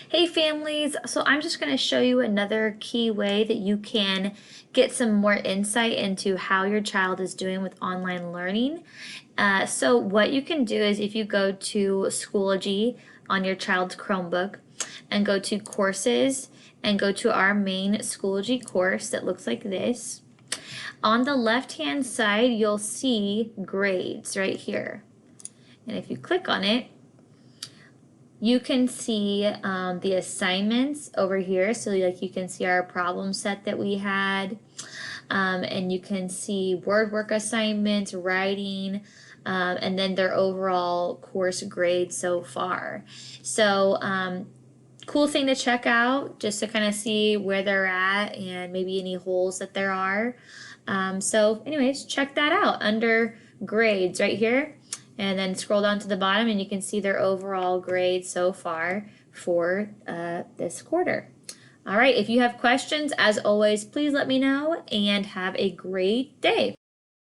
Hey families, so I'm just going to show you another key way that you can get some more insight into how your child is doing with online learning. So what you can do is if you go to Schoology on your child's Chromebook and go to courses and go to our main Schoology course that looks like this. On the left hand side you'll see grades right here. And if you click on it, you can see the assignments over here. So like you can see our problem set that we had. And you can see word work assignments, writing, and then their overall course grade so far. So cool thing to check out just to kind of see where they're at and maybe any holes that there are. So anyways, check that out under grades right here. And then scroll down to the bottom and you can see their overall grade so far for this quarter. All right, if you have questions, as always, please let me know and have a great day.